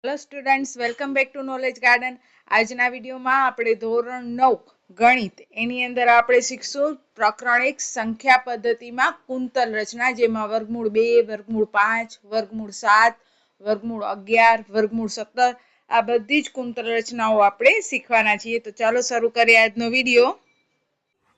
Hello students, welcome back to knowledge garden. આજના વિડીયોમાં આપણે ધોરણ 9 ગણિત એની અંદર આપણે શીખશું પ્રકરણ 1 સંખ્યા પદ્ધતિમાં કુંતલ રચના, જેમાં વર્ગમૂળ 2, વર્ગમૂળ 5, વર્ગમૂળ 7, વર્ગમૂળ 11, વર્ગમૂળ 17 આ બધી જ કુંતલ રચનાઓ આપણે શીખવાના છીએ. તો ચાલો શરૂ કરીએ આજનો વિડીયો.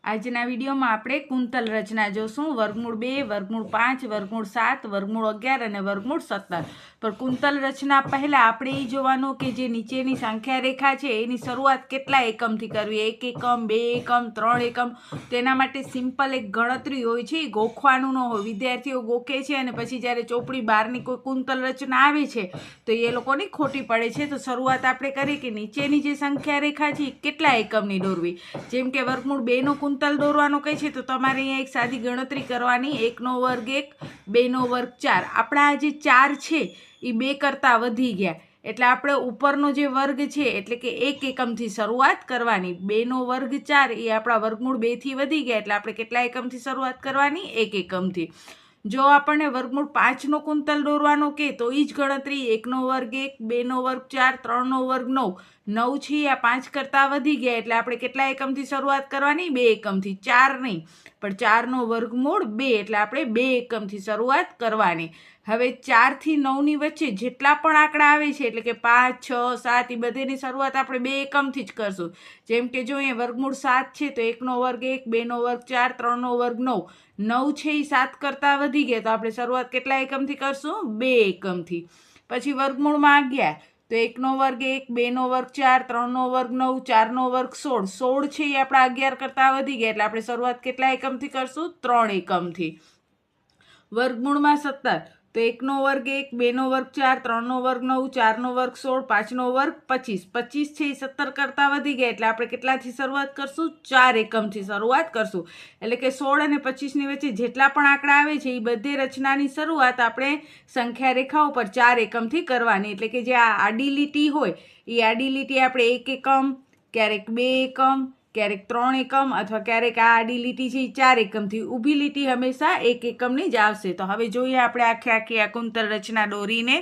આજના વિડીયોમાં આપણે કુંતલ રચના જોશું. વર્ગમૂળ 2, વર્ગમૂળ 5, વર્ગમૂળ 7, વર્ગમૂળ 11 અને વર્ગમૂળ 17. પણ કુંતલ રચના પહેલા આપણે એ જોવાનું કે જે નીચેની સંખ્યા રેખા છે એની શરૂઆત કેટલા એકમથી કરવી. 1 એકમ, 2 એકમ, 3 એકમ. તેના માટે સિમ્પલ એક ગણતરી હોય છે, એ ગોખવાનું ન હોય. વિદ્યાર્થીઓ ગોખે છે અને પછી જ્યારે ચોપડી બહારની કોઈ કુંતલ રચના આવે છે તો એ લોકોની ખોટી પડે છે. તો શરૂઆત આપણે કરીએ કે નીચેની જે સંખ્યા રેખા છે એ કેટલા એકમની દોરવી. જેમ કે વર્ગમૂળ 2નો કુંતલ દોરવાનો કહે છે તો તમારે અહીંયા એક સાદી ગણતરી કરવાની. 1નો વર્ગ 1, 2નો વર્ગ 4. આપણા આ જે 4 છે એ 2 કરતાં વધી ગયા એટલે આપણે ઉપરનો જે વર્ગ છે એટલે કે 1 એકમથી શરૂઆત કરવાની. 2નો વર્ગ 4 એ આપણા વર્ગમૂળ 2થી વધી ગયા એટલે આપણે કેટલા એકમથી શરૂઆત કરવાની? 1 એકમથી. જો આપણને વર્ગમૂળ 5નો કુંતલ દોરવાનો કે તો એ જ ગણતરી. 1નો વર્ગ 1, 2નો વર્ગ 4, 3નો વર્ગ 9. 9 છે આ 5 કરતાં વધી ગયા એટલે આપણે કેટલા એકમથી શરૂઆત કરવાની? 2 એકમથી. 4 નહીં પણ 4નો વર્ગમૂળ 2 એટલે આપણે 2 એકમથી શરૂઆત કરવાની. હવે 4 થી 9ની વચ્ચે જેટલા પણ આંકડા આવે છે એટલે કે 5, 6, 7 એ બધેની શરૂઆત આપણે 2 એકમથી જ કરશું. જેમ કે જો અહીંયા વર્ગમૂળ 7 છે તો 1નો વર્ગ 1, 2નો વર્ગ 4, 3નો વર્ગ 9. 9 છે એ 7 કરતાં વધી ગયા તો આપણે શરૂઆત કેટલા એકમથી કરશું? 2 એકમથી. પછી વર્ગમૂળમાં 11 તો 1નો વર્ગ 1, 2નો વર્ગ 4, 3નો વર્ગ 9, 4નો વર્ગ 16. 16 છે એ આપણા 11 કરતાં વધી ગયા એટલે આપણે શરૂઆત કેટલા એકમથી કરશું? 3 એકમથી. વર્ગમૂળમાં 17 તો 1નો વર્ગ 1, 2નો વર્ગ 4, 3નો વર્ગ 9, 4નો વર્ગ 16, 5નો વર્ગ 25. 25 છે એ 17 કરતાં વધી ગયા એટલે આપણે કેટલાથી શરૂઆત કરશું? 4 એકમથી શરૂઆત કરશું. એટલે કે 16 અને 25ની વચ્ચે જેટલા પણ આંકડા આવે છે એ બધી રચનાની શરૂઆત આપણે સંખ્યા રેખા ઉપર 4 એકમથી કરવાની. એટલે કે જે આ આડી લીટી હોય એ આડી લીટી આપણે 1 એકમ, ક્યારેક 2 એકમ, ક્યારેક 3 એકમ અથવા ક્યારેક આ આડી લીટી છે એ 4 એકમથી. ઊભી લીટી હંમેશા 1 એકમની જ આવશે. તો હવે જોઈએ આપણે આખી આ કુંતલ રચના દોરીને.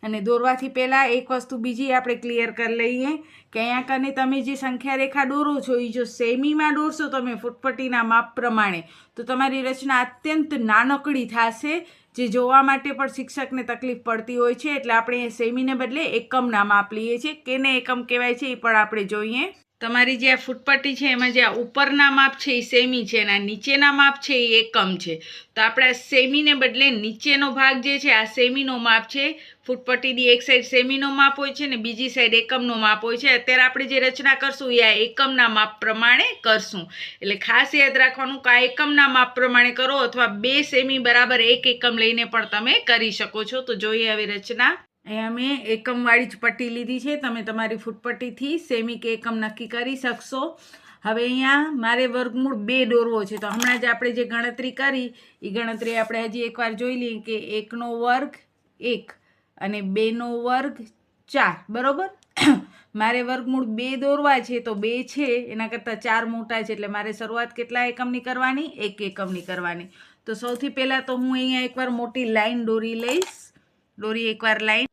અને દોરવાથી પહેલાં એક વસ્તુ બીજી આપણે ક્લિયર કરી લઈએ કે અહીંયા કને તમે જે સંખ્યા રેખા દોરો છો એ જો સેમીમાં દોરશો તમે ફૂટપટ્ટીના માપ પ્રમાણે તો તમારી રચના અત્યંત નાનકડી થશે, જે જોવા માટે પણ શિક્ષકને તકલીફ પડતી હોય છે. એટલે આપણે સેમીને બદલે એકમના માપ લઈએ છીએ. કેને એકમ કહેવાય છે એ પણ આપણે જોઈએ. તમારી જે આ ફૂટપટ્ટી છે એમાં જે આ ઉપરના માપ છે એ સેમી છે અને આ નીચેના માપ છે એ એકમ છે. તો આપણે સેમીને બદલે નીચેનો ભાગ જે છે આ સેમીનો માપ છે. ફૂટપટ્ટીની એક સાઈડ સેમીનો માપ હોય છે ને બીજી સાઈડ એકમનો માપ હોય છે. અત્યારે આપણે જે રચના કરશું એ આ એકમના માપ પ્રમાણે કરશું. એટલે ખાસ યાદ રાખવાનું કે આ એકમના માપ પ્રમાણે કરો અથવા 2 સેમી બરાબર 1 એકમ લઈને પણ તમે કરી શકો છો. તો જોઈએ હવે રચના. અહીંયા મેં એકમવાળી જ પટ્ટી લીધી છે. તમે તમારી ફૂટપટ્ટીથી સેમી કે એકમ નક્કી કરી શકશો. હવે અહીંયા મારે વર્ગમૂળ 2 દોરવો છે તો હમણાં જ આપણે જે ગણતરી કરી એ ગણતરી આપણે હજી એકવાર જોઈ લઈએ કે 1નો વર્ગ 1 અને 2નો વર્ગ 4. બરાબર. મારે વર્ગમૂળ 2 દોરવા છે તો 2 છે એના કરતાં 4 મોટા છે એટલે મારે શરૂઆત કેટલા એકમની કરવાની? 1 એકમની કરવાની. તો સૌથી પહેલાં તો હું અહીંયા એકવાર મોટી લાઈન દોરી લઈશ. દોરી એકવાર લાઈન.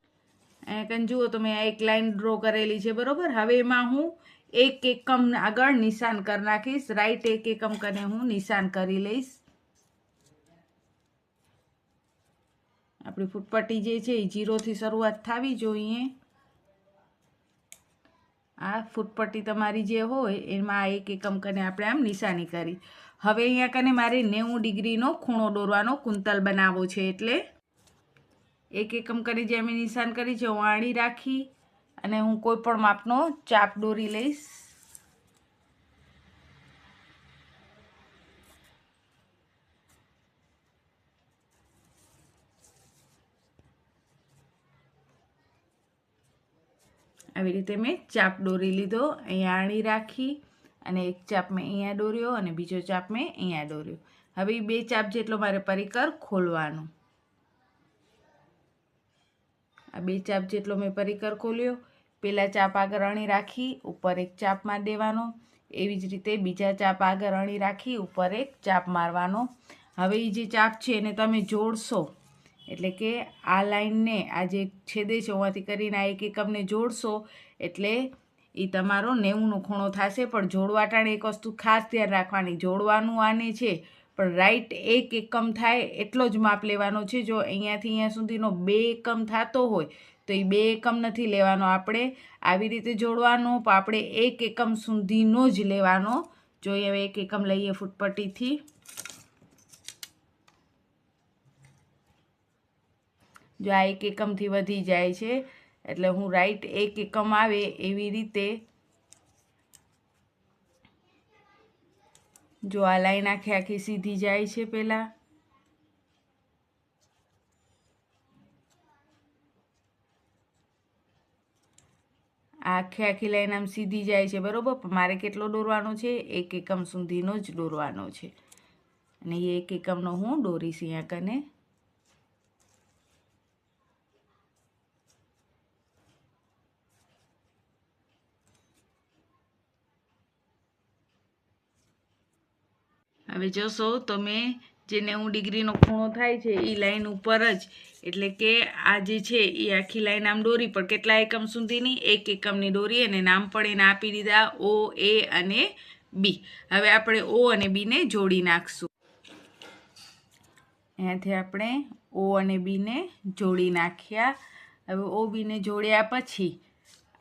અહીંયા જુઓ તો મેં એક લાઈન ડ્રો કરેલી છે. બરાબર. હવે એમાં હું 1 એકમ આગળ નિશાન કરી નાખીશ. રાઈટ 1 એકમ કરીને હું નિશાન કરી લઈશ. આપણી ફૂટપટ્ટી જે છે એ 0થી શરૂઆત થવી જોઈએ. આ ફૂટપટ્ટી તમારી જે હોય એમાં 1 એકમ કરીને આપણે આમ નિશાની કરી. હવે અહીંયા કને મારે 90 ડિગ્રીનો ખૂણો દોરવાનો, કુંતલ બનાવવો છે એટલે 1 એકમ કરી જે મેં નિશાન કરી છે હું આડી રાખી અને હું કોઈ પણ માપનો ચાપ દોરી લઈશ. આવી રીતે મેં ચાપ દોરી લીધો. અહીંયા આડી રાખી અને એક ચાપ મેં અહીંયા દોર્યો અને બીજો ચાપ મેં અહીંયા દોર્યો. હવે 2 ચાપ જેટલો મારે પરિકર ખોલવાનો. આ 2 ચાપ જેટલો મેં પરિકર ખોલ્યો. પહેલા ચાપ આગળ અણી રાખી ઉપર એક ચાપ મારી દેવાનો. એવી જ રીતે બીજા ચાપ આગળ અણી રાખી ઉપર એક ચાપ મારવાનો. હવે એ જે ચાપ છે એને તમે જોડશો એટલે કે આ લાઈનને આ જે છેદે છે હોવાથી કરીને આ એક એકમને જોડશો એટલે એ તમારો 90નો ખૂણો થશે. પણ જોડવા ટાણે એક વસ્તુ ખાસ ધ્યાન રાખવાની, જોડવાનું આને છે પણ રાઈટ એક એકમ થાય એટલો જ માપ લેવાનો છે. જો અહીંયાથી અહીંયા સુધીનો 2 એકમ થતો હોય તો એ 2 એકમ નથી લેવાનો, આપણે આવી રીતે જોડવાનો, પણ આપણે 1 એકમ સુધીનો જ લેવાનો. જો હવે 1 એકમ લઈએ ફૂટપટ્ટીથી, જો આ 1 એકમથી વધી જાય છે એટલે હું રાઈટ 1 એકમ આવે એવી રીતે જો આ લાઈન આખી સીધી જાય છે. પહેલાં આખી લાઈન આમ સીધી જાય છે, બરાબર. મારે કેટલો દોરવાનો છે? 1 એકમ સુધીનો જ દોરવાનો છે અને એ 1 એકમનો હું દોરીશ અહીંયા કને. હવે જોશો તમે જે 90 ડિગ્રીનો ખૂણો થાય છે એ લાઈન ઉપર જ, એટલે કે આ જે છે એ આખી લાઈન આમ દોરી, પણ કેટલા એકમ સુધીની? 1 એકમની દોરી અને નામ પણ એને આપી દીધા O, A અને B. હવે આપણે O અને B ને જોડી નાખશું. અહીંયાથી આપણે O અને B ને જોડી નાખ્યા. હવે O, B ને જોડ્યા પછી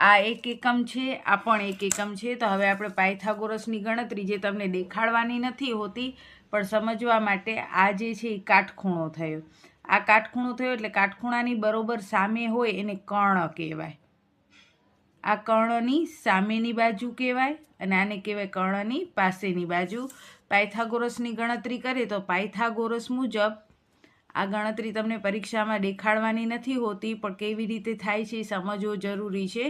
આ 1 એકમ છે, આ પણ 1 એકમ છે. તો હવે આપણે પાયથાગોરસની ગણતરી જે તમને દેખાડવાની નથી હોતી પણ સમજવા માટે, આ જે છે એ કાટખૂણો થયો. આ કાટખૂણો થયો એટલે કાટખૂણાની બરોબર સામે હોય એને કર્ણ કહેવાય. આ કર્ણની સામેની બાજુ કહેવાય અને આને કહેવાય કર્ણની પાસેની બાજુ. પાયથાગોરસની ગણતરી કરીએ તો પાયથાગોરસ મુજબ આ ગણતરી તમને પરીક્ષામાં દેખાડવાની નથી હોતી પણ કેવી રીતે થાય છે એ સમજવું જરૂરી છે.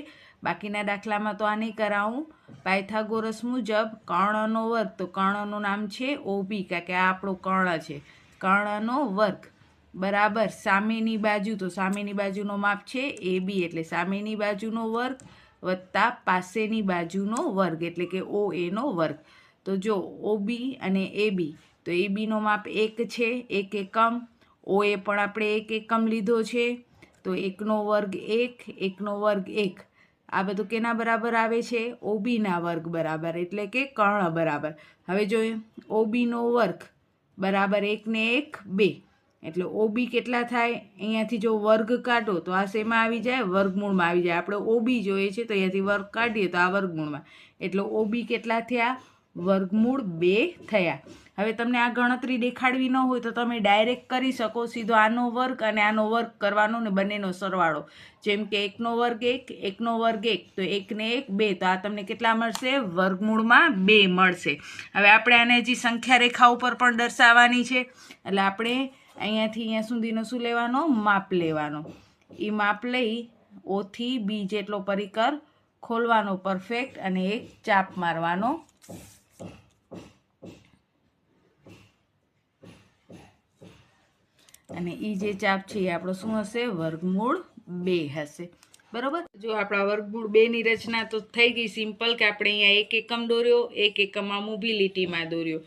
બાકીના દાખલામાં તો આ નહીં કરાવું. પાયથાગોરસ મુજબ કર્ણનો વર્ગ, તો કર્ણનું નામ છે OB, કારણ કે આ આપણો કર્ણ છે. કર્ણનો વર્ગ બરાબર સામેની બાજુ, તો સામેની બાજુનો માપ છે AB, એટલે સામેની બાજુનો વર્ગ વત્તા પાસેની બાજુનો વર્ગ એટલે કે OA નો વર્ગ. તો જો OB અને AB, તો ABનો માપ 1 છે, 1 એકમ. OA પણ આપણે 1 એકમ લીધો છે, તો 1નો વર્ગ 1, 1નો વર્ગ 1. આ બધું કેના બરાબર આવે છે? OBના વર્ગ બરાબર, એટલે કે કર્ણ બરાબર. હવે જોઈએ OBનો વર્ગ બરાબર 1 ને 1 2, એટલે OB કેટલા થાય? અહીંયાથી જો વર્ગ કાઢો તો આ શેમાં આવી જાય? વર્ગમૂળમાં આવી જાય. આપણે OB જોઈએ છે તો અહીંયાથી વર્ગ કાઢીએ તો આ વર્ગમૂળમાં, એટલે OB કેટલા થયા? વર્ગમૂળ 2 થયા. હવે તમને આ ગણતરી દેખાડવી ન હોય તો તમે ડાયરેક્ટ કરી શકો, સીધો આનો વર્ગ અને આનો વર્ગ કરવાનો ને બંનેનો સરવાળો. જેમ કે 1નો વર્ગ 1, 1નો વર્ગ 1, તો 1 ને 1 2, તો આ તમને કેટલા મળશે? વર્ગમૂળમાં 2 મળશે. હવે આપણે આને હજી સંખ્યા રેખા ઉપર પણ દર્શાવવાની છે, એટલે આપણે અહીંયાથી અહીંયા સુધીનો શું લેવાનો? માપ લેવાનો. એ માપ લઈ O થી B જેટલો પરિકર ખોલવાનો પરફેક્ટ અને એક ચાપ મારવાનો. અને એ જે ચાપ છે એ આપણો શું હશે? વર્ગમૂળ 2 હશે. બરોબર. જો આપણા વર્ગમૂળ 2ની રચના તો થઈ ગઈ સિમ્પલ, કે આપણે અહીંયા 1 એકમ દોર્યો, 1 એકમ આમ ઊભી લીટીમાં દોર્યો.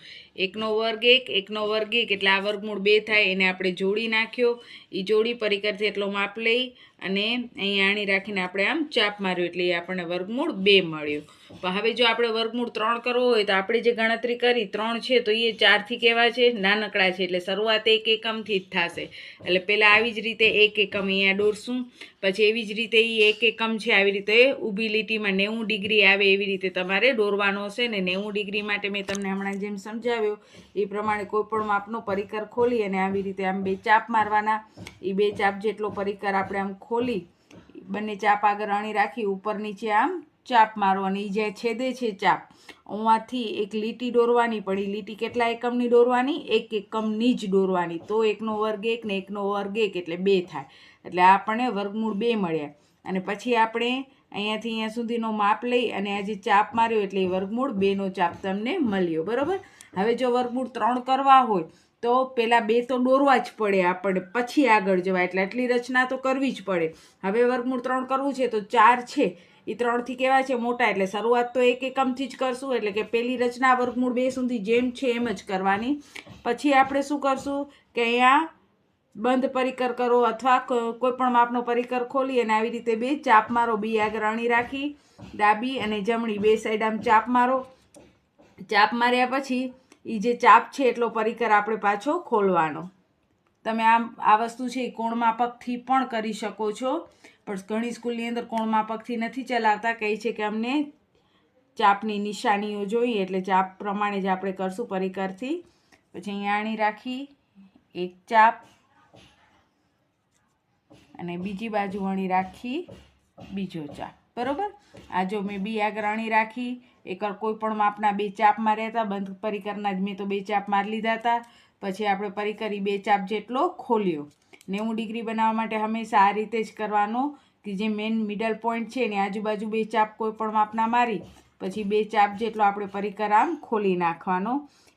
1નો વર્ગ 1, 1નો વર્ગ 1, એટલે આ વર્ગમૂળ 2 થાય, એને આપણે જોડી નાખ્યો. એ જોડી પરિકરથી એટલો માપ લઈ અને અહીંયા આણી રાખીને આપણે આમ ચાપ માર્યો એટલે એ આપણને વર્ગમૂળ 2 મળ્યો. પણ હવે જો આપણે વર્ગમૂળ 3 કરવો હોય તો આપણે જે ગણતરી કરી 3 છે તો એ 4થી કેવા છે? નાનકડા છે, એટલે શરૂઆત 1 એકમથી જ થશે. એટલે પહેલાં આવી જ રીતે 1 એકમ અહીંયા દોરશું, પછી એવી જ રીતે એ 1 એકમ છે આવી રીતે ઊભી લીટીમાં 90 ડિગ્રી આવે એવી રીતે તમારે દોરવાનો હશે. ને 90 ડિગ્રી માટે મેં તમને હમણાં જેમ સમજાવ્યો એ પ્રમાણે કોઈપણ માપનો પરિકર ખોલી અને આવી રીતે આમ 2 ચાપ મારવાના. એ 2 ચાપ જેટલો પરિકર આપણે આમ ખોલી બંને ચાપ આગળ અણી રાખી ઉપર નીચે આમ ચાપ મારવાની. જે છેદે છે ચાપ અહીંયાથી એક લીટી દોરવાની, પણ એ લીટી કેટલા એકમની દોરવાની? 1 એકમની જ દોરવાની. તો 1નો વર્ગ 1 ને 1નો વર્ગ 1 એટલે 2 થાય, એટલે આપણને વર્ગમૂળ 2 મળ્યા. અને પછી આપણે અહીંયાથી અહીંયા સુધીનો માપ લઈ અને આ જે ચાપ માર્યો એટલે એ વર્ગમૂળ 2નો ચાપ તમને મળ્યો. બરાબર. હવે જો વર્ગમૂળ 3 કરવા હોય તો પહેલાં 2 તો દોરવા જ પડે આપણે, પછી આગળ જવાય, એટલે આટલી રચના તો કરવી જ પડે. હવે વર્ગમૂળ 3 કરવું છે તો 4 છે એ 3થી કેવા છે? મોટા, એટલે શરૂઆત તો 1 એકમથી જ કરશું, એટલે કે પહેલી રચના વર્ગમૂળ 2 સુધી જેમ છે એમ જ કરવાની. પછી આપણે શું કરશું કે અહીંયા બંધ પરિકર કરો અથવા કોઈ પણ માપનો પરિકર ખોલી અને આવી રીતે બે ચાપ મારો. બી આગળ અણી રાખી ડાબી અને જમણી બે સાઈડ આમ ચાપ મારો. ચાપ માર્યા પછી એ જે ચાપ છે એટલો પરિકર આપણે પાછો ખોલવાનો. તમે આ વસ્તુ છે એ કોણ માપકથી પણ કરી શકો છો, પણ ઘણી સ્કૂલની અંદર કોણ માપકથી નથી ચલાવતા. કહે છે કે અમને ચાપની નિશાનીઓ જોઈએ, એટલે ચાપ પ્રમાણે જ આપણે કરશું પરિકરથી. પછી અહીંયા અણી રાખી એક ચાપ અને બીજી બાજુ અણી રાખી બીજો ચાપ. બરોબર. આ જો મેં બી આગળ અણી રાખી, એકવાર કોઈ પણ માપના બે ચાપ માર્યા હતા. બંધ પરિકરના જ મેં તો બે ચાપ મારી લીધા હતા. પછી આપણે પરિકરી બે ચાપ જેટલો ખોલ્યો. 90 ડિગ્રી બનાવવા માટે હંમેશા આ રીતે જ કરવાનો કે જે મેઇન મિડલ પોઈન્ટ છે એની આજુબાજુ બે ચાપ કોઈ પણ માપના મારી પછી બે ચાપ જેટલો આપણે પરિકર આમ ખોલી નાખવાનો.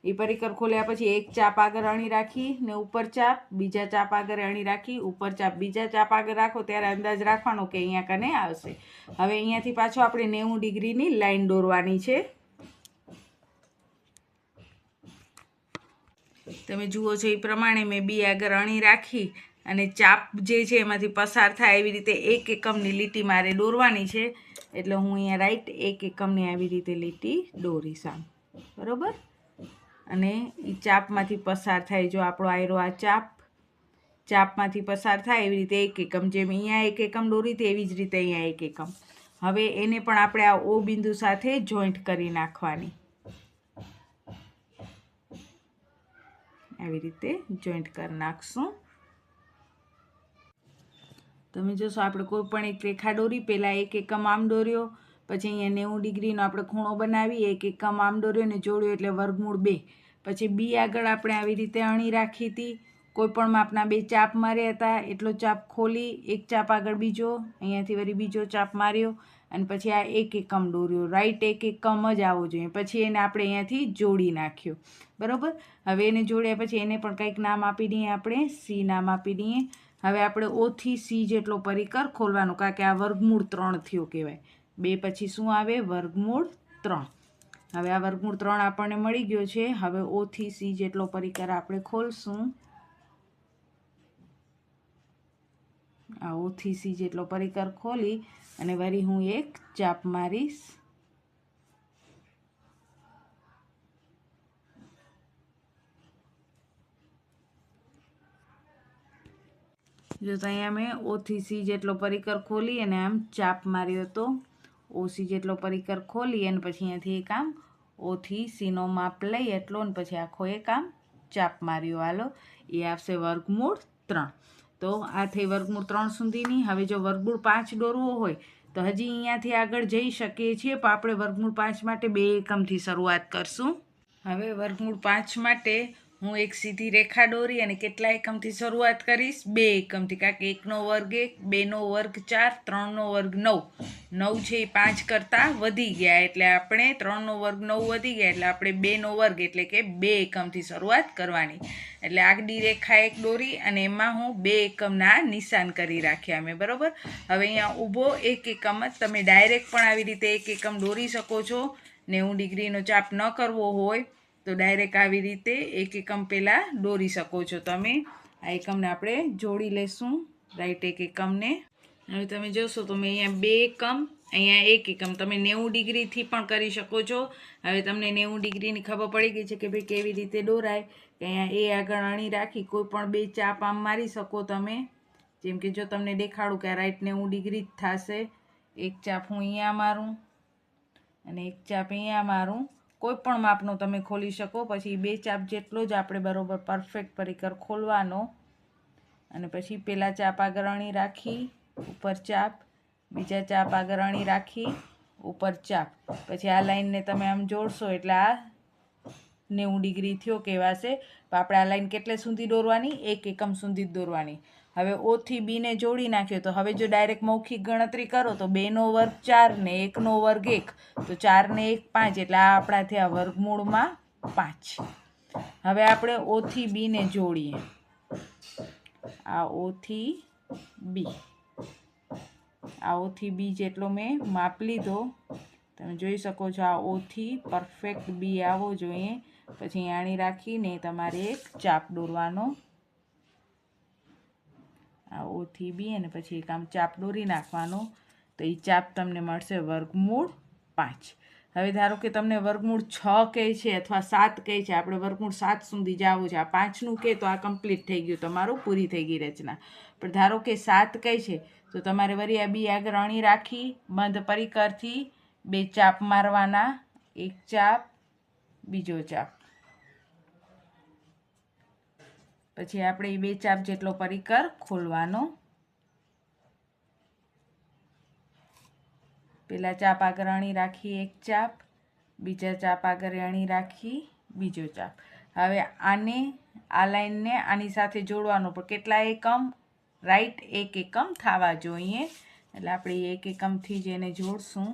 એ પરિકર ખોલ્યા પછી એક ચાપ આગળ અણી રાખી ને ઉપર ચાપ, બીજા ચાપ આગળ અણી રાખી ઉપર ચાપ, બીજા ચાપ આગળ રાખો ત્યારે અંદાજ રાખવાનો કે અહીંયા કને આવશે. હવે અહીંયાથી પાછો આપણે 90 ડિગ્રીની લાઈન દોરવાની છે. તમે જુઓ છો એ પ્રમાણે મેં બી આગળ અણી રાખી અને ચાપ જે છે એમાંથી પસાર થાય એવી રીતે 1 એકમની લીટી મારે દોરવાની છે. એટલે હું અહીંયા રાઈટ 1 એકમની આવી રીતે લીટી દોરીશ આમ. બરાબર. અને એ ચાપમાંથી પસાર થાય, જો આપણો આયરો આ ચાપમાંથી પસાર થાય એવી રીતે 1 એકમ, જેમ અહીંયા 1 એકમ દોરી હતી એવી જ રીતે અહીંયા 1 એકમ. હવે એને પણ આપણે આ ઓ બિંદુ સાથે જોઈન્ટ કરી નાખવાની. આવી રીતે જોઈન્ટ કરી નાખશું. તમે જોશો આપણે કોઈ પણ એક રેખા દોરી, પહેલાં 1 એકમ આમ દોર્યો, પછી અહીંયા 90 ડિગ્રીનો આપણે ખૂણો બનાવી 1 એકમ આમ દોર્યો ને જોડ્યો એટલે વર્ગમૂળ 2. પછી બી આગળ આપણે આવી રીતે અણી રાખી હતી, કોઈ પણ માપના બે ચાપ માર્યા હતા એટલો ચાપ ખોલી, એક ચાપ આગળ બીજો, અહીંયાથી વળી બીજો ચાપ માર્યો અને પછી આ 1 એકમ દોર્યો. રાઈટ 1 એકમ જ આવવો જોઈએ. પછી એને આપણે અહીંયાથી જોડી નાખ્યો. બરાબર. હવે એને જોડ્યા પછી એને પણ કંઈક નામ આપી દઈએ, આપણે સી નામ આપી દઈએ. હવે આપણે ઓથી સી જેટલો પરિકર ખોલવાનો, કારણ કે આ વર્ગમૂળ 3 થયો કહેવાય. 2 પછી શું આવે? વર્ગમૂળ 3. હવે આ વર્ગમૂળ 3 આપણને મળી ગયો છે. હવે ઓથી સી જેટલો પરિકર આપણે ખોલશું. આ ઓથી સી જેટલો પરિકર ખોલી અને વળી હું એક ચાપ મારીશ. જો તો અહીંયા મેં ઓથી સી જેટલો પરિકર ખોલી અને આમ ચાપ માર્યો હતો. ઓસી જેટલો પરિકર ખોલી અને પછી અહીંયાથી એક આમ ઓથી સીનો માપ લઈ એટલો ને પછી આખો એક આમ ચાપ માર્યો. હાલો, એ આવશે વર્ગમૂળ 3. તો આ થઈ વર્ગમૂળ 3 સુધીની. હવે જો વર્ગમૂળ 5 દોરવો હોય તો હજી અહીંયાથી આગળ જઈ શકીએ છીએ, પણ આપણે વર્ગમૂળ 5 માટે 2 એકમથી શરૂઆત કરશું. હવે વર્ગમૂળ 5 માટે હું એક સીધી રેખા દોરી અને કેટલા એકમથી શરૂઆત કરીશ? 2 એકમથી, કારણ કે 1નો વર્ગ 1, 2નો વર્ગ 4, 3નો વર્ગ 9. 9 છે એ 5 કરતાં વધી ગયા, એટલે આપણે 3નો વર્ગ 9 વધી ગયા એટલે આપણે 2નો વર્ગ એટલે કે 2 એકમથી શરૂઆત કરવાની. એટલે આડી રેખા એક દોરી અને એમાં હું 2 એકમના નિશાન કરી રાખ્યા મેં. બરાબર. હવે અહીંયા ઊભો 1 એકમ જ તમે ડાયરેક્ટ પણ આવી રીતે 1 એકમ દોરી શકો છો. 90 ડિગ્રીનો ચાપ ન કરવો હોય તો ડાયરેક્ટ આવી રીતે 1 એકમ પહેલાં દોરી શકો છો તમે. આ એકમને આપણે જોડી લેશું, રાઈટ 1 એકમને. હવે તમે જોશો તો મેં અહીંયા 2 એકમ, અહીંયા 1 એકમ. તમે 90 ડિગ્રીથી પણ કરી શકો છો. હવે તમને 90 ડિગ્રીની ખબર પડી ગઈ છે કે ભાઈ કેવી રીતે દોરાય. કે અહીંયા એ આગળ અણી રાખી કોઈ પણ બે ચાપ આમ મારી શકો તમે. જેમ કે જો તમને દેખાડું કે આ રાઈટ 90 ડિગ્રી જ થશે. એક ચાપ હું અહીંયા મારું અને એક ચાપ અહીંયા મારું. કોઈ પણ માપનો તમે ખોલી શકો. પછી બે ચાપ જેટલો જ આપણે બરાબર પરફેક્ટ પરિકર ખોલવાનો અને પછી પહેલાં ચાપ આગળ અણી રાખી ઉપર ચાપ, બીજા ચાપ આગળ અણી રાખી ઉપર ચાપ. પછી આ લાઈનને તમે આમ જોડશો એટલે આ 90 ડિગ્રી થયો કહેવાશે. પણ આપણે આ લાઈન કેટલે સુધી દોરવાની? 1 એકમ સુધી જ દોરવાની. હવે ઓથી બીને જોડી નાખ્યો તો હવે જો ડાયરેક્ટ મૌખિક ગણતરી કરો તો 2નો વર્ગ 4 ને 1નો વર્ગ 1, તો 4 ને 1 5, એટલે આ આપણા થયા વર્ગમૂળમાં 5. હવે આપણે ઓથી બીને જોડીએ. આ ઓથી બી, આ ઓથી બી જેટલો મેં માપ લીધો. તમે જોઈ શકો છો આ ઓથી પરફેક્ટ બી આવવો જોઈએ. પછી આણી રાખીને તમારે એક ચાપ દોરવાનો. આ O થી B અને પછી એક આમ ચાપ દોરી નાખવાનો, તો એ ચાપ તમને મળશે વર્ગમૂળ 5. હવે ધારો કે તમને વર્ગમૂળ 6 કહે છે અથવા 7 કહે છે, આપણે વર્ગમૂળ 7 સુધી જવું છે, આ 5નું કહે તો આ કમ્પ્લીટ થઈ ગયું, તમારું પૂરી થઈ ગઈ રચના. પણ ધારો કે 7 કહે છે તો તમારે વળી આ બી આગળ અણી રાખી બંધ પરિકરથી 2 ચાપ મારવાના, એક ચાપ બીજો ચાપ, પછી આપણે એ 2 ચાપ જેટલો પરિકર ખોલવાનો. પેલા ચાપ આગળ અણી રાખી એક ચાપ, બીજા ચાપ આગળ અણી રાખી બીજો ચાપ. હવે આને આ લાઈનને આની સાથે જોડવાનું, પણ કેટલા એકમ? રાઈટ, 1 એકમ થવા જોઈએ. એટલે આપણે 1 એકમથી જ એને જોડશું.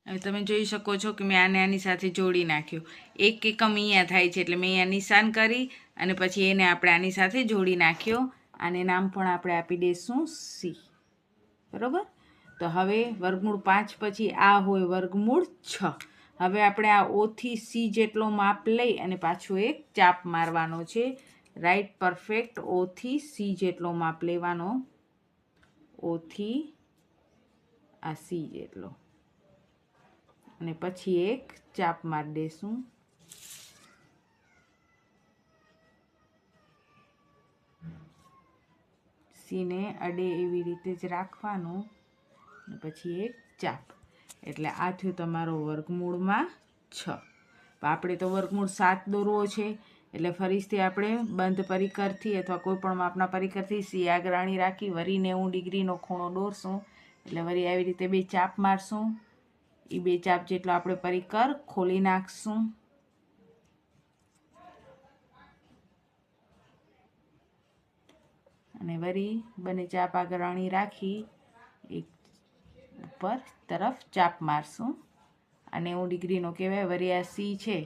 હવે તમે જોઈ શકો છો કે મેં આને આની સાથે જોડી નાખ્યું. 1 એકમ અહીંયા થાય છે એટલે મેં અહીંયા નિશાન કરી અને પછી એને આપણે આની સાથે જોડી નાખ્યો. આને નામ પણ આપણે આપી દઈશું C. બરાબર? તો હવે વર્ગમૂળ 5 પછી આ હોય વર્ગમૂળ 6. હવે આપણે આ O થી C જેટલો માપ લઈ અને પાછો એક ચાપ મારવાનો છે. Right, perfect. O થી C જેટલો માપ લેવાનો, O થી આ C જેટલો, અને પછી એક ચાપ મારી દેશું. સીને અડે એવી રીતે જ રાખવાનું અને પછી એક ચાપ. એટલે આ થયું તમારો વર્ગમૂળમાં 6. આપણે તો વર્ગમૂળ 7 દોરવો છે એટલે ફરીથી આપણે બંધ પરિકરથી અથવા કોઈ પણ માપના પરિકરથી સી આગળ અણી રાખી વળી 90 ડિગ્રીનો ખૂણો દોરશું. એટલે વળી આવી રીતે 2 ચાપ મારશું. એ 2 ચાપ જેટલો આપણે પરિકર ખોલી નાખશું. અને વળી બંને ચાપ આગળ અણી રાખી એક ઉપર તરફ ચાપ મારશું. આ 90 ડિગ્રીનો કહેવાય. વળી આ સી છે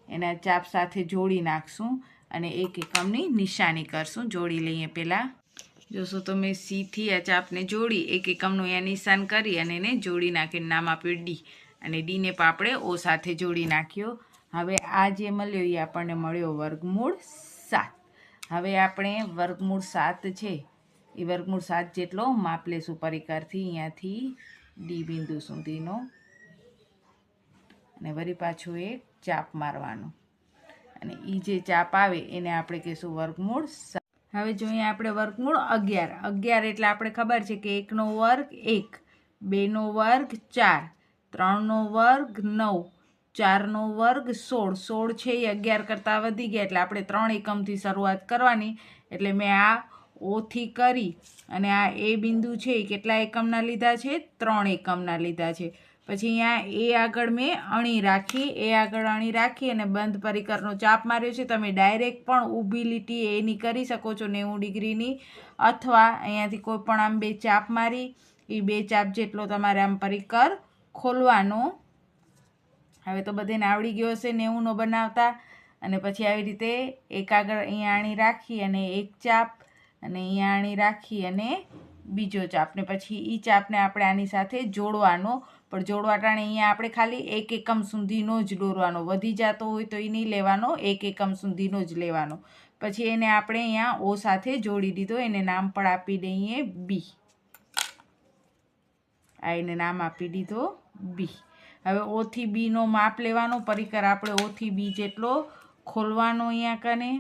એના ચાપ સાથે જોડી નાખશું અને 1 એકમની નિશાની કરશું. જોડી લઈએ પહેલાં. જોશો તો મેં સીથી આ ચાપને જોડી 1 એકમનું અહીંયા નિશાન કરી અને એને જોડી નાખીને નામ આપ્યું ડી, અને ડીને પણ આપણે O સાથે જોડી નાખ્યો. હવે આ જે મળ્યો એ આપણને મળ્યો વર્ગમૂળ 7. હવે આપણે વર્ગમૂળ 7 છે એ વર્ગમૂળ 7 જેટલો માપ લેશું પરિકરથી, અહીંયાથી ડી બિંદુ સુધીનો, અને વળી પાછું એક ચાપ મારવાનો, અને એ જે ચાપ આવે એને આપણે કહીશું વર્ગમૂળ 7. હવે જોઈએ આપણે વર્ગમૂળ 11. 11 એટલે આપણે ખબર છે કે 1નો વર્ગ 1, 2નો વર્ગ 4, 3નો વર્ગ 9, 4નો વર્ગ 16. 16 છે એ 11 કરતાં વધી ગયા એટલે આપણે 3 એકમથી શરૂઆત કરવાની. એટલે મેં આ ઓથી કરી અને આ એ બિંદુ છે એ કેટલા એકમના લીધા છે? 3 એકમના લીધા છે. પછી અહીંયા એ આગળ મેં અણી રાખી, એ આગળ અણી રાખી અને બંધ પરિકરનો ચાપ માર્યો છે. તમે ડાયરેક્ટ પણ ઊભી લીટી એની કરી શકો છો 90 ડિગ્રીની, અથવા અહીંયાથી કોઈ પણ આમ 2 ચાપ મારી એ 2 ચાપ જેટલો તમારે આમ પરિકર ખોલવાનો. હવે તો બધાને આવડી ગયો હશે 90નો બનાવતા. અને પછી આવી રીતે એક આગળ અહીંયા અણી રાખી અને એક ચાપ, અને અહીંયા અણી રાખી અને બીજો ચાપ, ને પછી એ ચાપને આપણે આની સાથે જોડવાનો. પણ જોડવા ટાણે અહીંયા આપણે ખાલી 1 એકમ સુધીનો જ દોરવાનો, વધી જતો હોય તો એ નહીં લેવાનો, 1 એકમ સુધીનો જ લેવાનો. પછી એને આપણે અહીંયા O સાથે જોડી દીધો. એને નામ પણ આપી દઈએ બી. આ એને નામ આપી દીધો બી. હવે O થી બીનો માપ લેવાનો. પરિકર આપણે O થી બી જેટલો ખોલવાનો અહીંયા કને.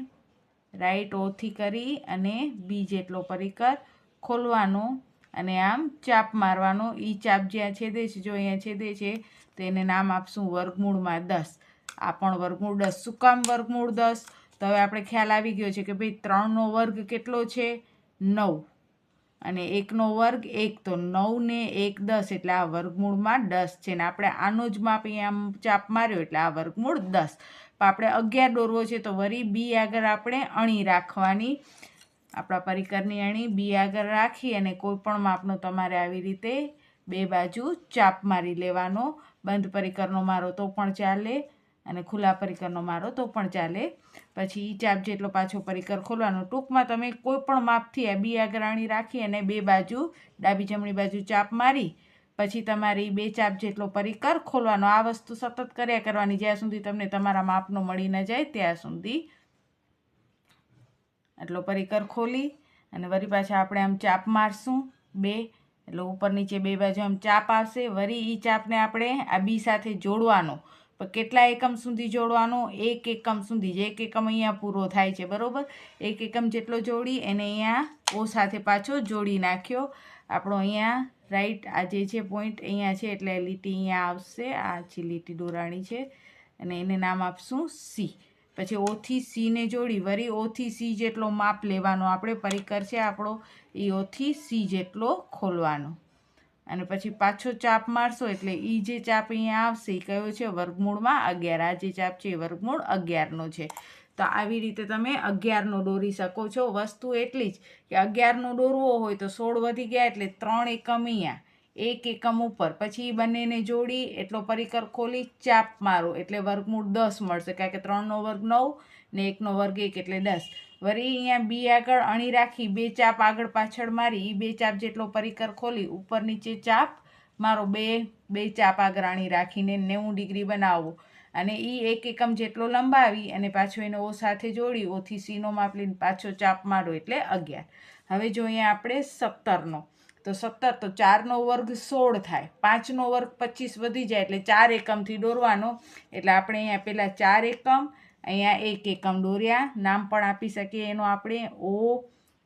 રાઈટ, O થી કરી અને બી જેટલો પરિકર ખોલવાનો અને આમ ચાપ મારવાનો. એ ચાપ જ્યાં છેદે છે, જો અહીંયા છેદે છે તો એને નામ આપશું વર્ગમૂળમાં 10. આ પણ વર્ગમૂળ 10. શું કામ વર્ગમૂળ 10? તો હવે આપણે ખ્યાલ આવી ગયો છે કે ભાઈ 3નો વર્ગ કેટલો છે? 9, અને 1નો વર્ગ 1, તો 9 ને 1 10, એટલે આ વર્ગમૂળમાં 10 છે. ને આપણે આનો જ માપ અહીંયા ચાપ માર્યો એટલે આ વર્ગમૂળ 10. પણ આપણે 11 દોરવો છે તો વળી બી આગળ આપણે અણી રાખવાની. આપણા પરિકરની અણી બી આગળ રાખી અને કોઈ પણ માપનો તમારે આવી રીતે 2 બાજુ ચાપ મારી લેવાનો. બંધ પરિકરનો મારો તો પણ ચાલે અને ખુલ્લા પરિકરનો મારો તો પણ ચાલે. પછી એ ચાપ જેટલો પાછો પરિકર ખોલવાનો. ટૂંકમાં તમે કોઈ પણ માપથી આ બી આગળ અણી રાખી અને 2 બાજુ ડાબી જમણી બાજુ ચાપ મારી પછી તમારે 2 ચાપ જેટલો પરિકર ખોલવાનો. આ વસ્તુ સતત કર્યા કરવાની જ્યાં સુધી તમને તમારા માપનો મળી ન જાય ત્યાં સુધી. આટલો પરિકર ખોલી અને વળી પાછા આપણે આમ ચાપ મારશું 2, એટલે ઉપર નીચે 2 બાજુ આમ ચાપ આવશે. વળી એ ચાપને આપણે આ બી સાથે જોડવાનો, પણ કેટલા એકમ સુધી જોડવાનો? 1 એકમ સુધી. 1 એકમ અહીંયા પૂરો થાય છે, બરાબર. 1 એકમ જેટલો જોડી એને અહીંયા ઓ સાથે પાછો જોડી નાખ્યો. આપણો અહીંયા રાઈટ આ જે છે પોઈન્ટ અહીંયા છે, એટલે લીટી અહીંયા આવશે. આ છે લીટી દોરાણી છે અને એને નામ આપશું સી. પછી ઓથી સીને જોડી વળી ઓથી સી જેટલો માપ લેવાનો. આપણે પરિકર છે આપણો એ ઓથી સી જેટલો ખોલવાનો અને પછી પાછો ચાપ મારશો એટલે એ જે ચાપ અહીંયા આવશે એ કયો છે? વર્ગમૂળમાં 11. આ જે ચાપ છે એ વર્ગમૂળ 11નો છે. તો આવી રીતે તમે 11નો દોરી શકો છો. વસ્તુ એટલી જ કે 11નો દોરવો હોય તો 16 વધી ગયા એટલે 3 એકમ અહીંયા, 1 એકમ ઉપર. પછી બંનેને જોડી એટલો પરિકર ખોલી ચાપ મારો એટલે વર્ગમૂળ 10 મળશે, કારણ કે 3નો વર્ગ 9 ને 1નો વર્ગ 1 એટલે 10. વળી અહીંયા બી આગળ અણી રાખી 2 ચાપ આગળ પાછળ મારી એ 2 ચાપ જેટલો પરિકર ખોલી ઉપર નીચે ચાપ મારો, 2 ચાપ આગળ અણી રાખીને 90 ડિગ્રી બનાવવો અને એ 1 એકમ જેટલો લંબાવી અને પાછો એને ઓ સાથે જોડી ઓથી સીનો માપ લઈને પાછો ચાપ મારો એટલે 11. હવે જો અહીંયા આપણે 17નો, તો 17 તો 4નો વર્ગ 16 થાય, 5નો વર્ગ 25 વધી જાય એટલે 4 એકમથી દોરવાનો. એટલે આપણે અહીંયા પહેલાં 4 એકમ, અહીંયા 1 એકમ દોર્યા. નામ પણ આપી શકીએ એનો આપણે ઓ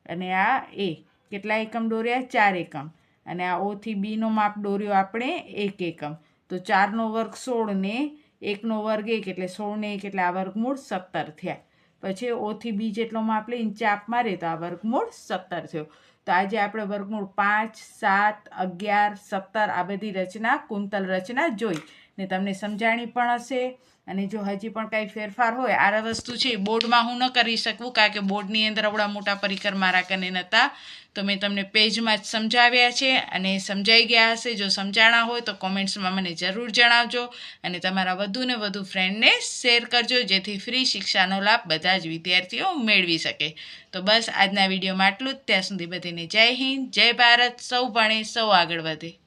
અને આ એ. કેટલા એકમ દોર્યા? 4 એકમ. અને આ ઓથી બીનો માપ દોર્યો આપણે 1 એકમ. તો 4નો વર્ગ 16 ને 1નો વર્ગ 1 એટલે 16 ને 1 એટલે આ વર્ગમૂળ 17 થયા. પછી ઓથી બી જેટલો માપ લઈને ચાપ મારે તો આ વર્ગમૂળ 17 થયો. તો આજે આપણે વર્ગમૂળ 5, 7, 11, 17 આ બધી રચના કુંતલ રચના જોઈ ને તમને સમજાણી પણ હશે. અને જો હજી પણ કાંઈ ફેરફાર હોય, આ વસ્તુ છે બોર્ડમાં હું ન કરી શકું કારણ કે બોર્ડની અંદર આવડા મોટા પરિકર મારા કને નહોતા, તો મેં તમને પેજમાં જ સમજાવ્યા છે અને સમજાઈ ગયા હશે. જો સમજાણા હોય તો કોમેન્ટ્સમાં મને જરૂર જણાવજો અને તમારા વધુ ને વધુ ફ્રેન્ડને શેર કરજો, જેથી ફ્રી શિક્ષાનો લાભ બધા જ વિદ્યાર્થીઓ મેળવી શકે. તો બસ આજના વિડીયોમાં આટલું જ. ત્યાં સુધી બધીને જય હિન્દ, જય ભારત. સૌ ભણે સૌ આગળ વધે.